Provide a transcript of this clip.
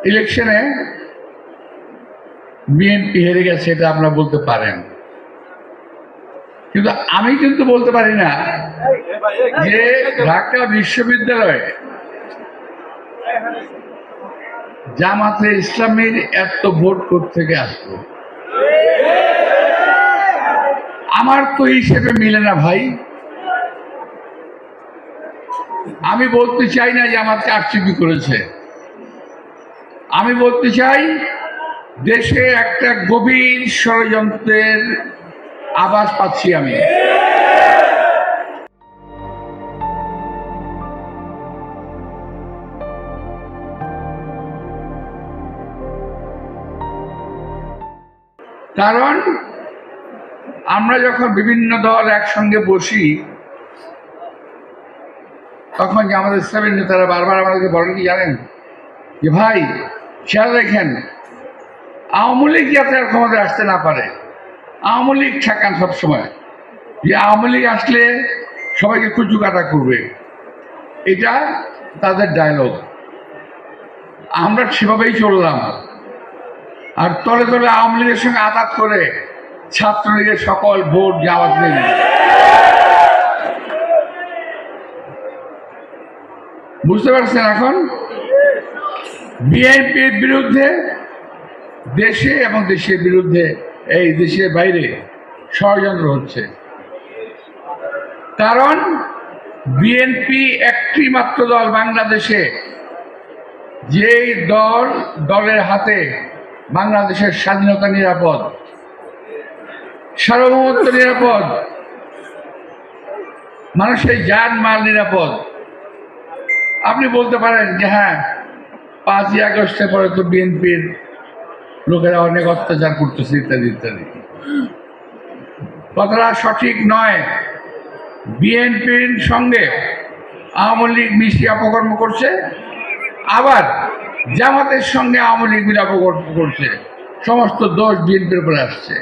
ইলেকশনে বিএনপি হেরে গেছে, এটা আপনারা বলতে পারেন, কিন্তু আমি কিন্তু বলতে পারি না যে ঢাকা বিশ্ববিদ্যালয়ে জামাতে ইসলামীর এত ভোট কোত্থেকে আসলো। আমার তো হিসেবে মিলে না ভাই। আমি বলতে চাই না যে আমার চারচুপি করেছে, আমি বলতে চাই দেশে একটা গভীর ষড়যন্ত্রের আভাস পাচ্ছি আমি। কারণ আমরা যখন বিভিন্ন দল একসঙ্গে বসি তখন যে আমাদের ইসলামের নেতারা বারবার আমাদেরকে বলেন কি জানেন, যে ভাই খেয়াল রেখেন আওয়ামী লীগ যাতে আর ক্ষমতায় আসতে না পারে, আওয়ামী লীগ ঠেকান সবসময়, যে আওয়ামী লীগ আসলে সবাইকে কুচু কাটা করবে, এটা তাদের ডায়লগ। আমরা সেভাবেই চললাম, আর তলে তলে আওয়ামী লীগের সঙ্গে আঘাত করে ছাত্রলীগের সকল ভোট জামাত নেই। বুঝতে পারছেন? এখন বিএনপির বিরুদ্ধে দেশে এবং দেশের বিরুদ্ধে এই দেশের বাইরে ষড়যন্ত্র হচ্ছে। কারণ বিএনপি একটি মাত্র দল বাংলাদেশে, যেই দলের হাতে বাংলাদেশের স্বাধীনতা নিরাপদ, সার্বভৌমত্ব নিরাপদ, মানুষের জান মাল নিরাপদ। আপনি বলতে পারেন যে হ্যাঁ 5ই আগস্টের পরে তো বিএনপির লোকেরা অনেক অত্যাচার করতেছে ইত্যাদি ইত্যাদি। কথাটা সঠিক নয়। বিএনপির সঙ্গে আওয়ামী লীগ মিশিয়ে অপকর্ম করছে, আবার জামাতের সঙ্গে আওয়ামী লীগ মিলে অপকর্ম করছে। সমস্ত দোষ বিএনপির উপরে আসছে।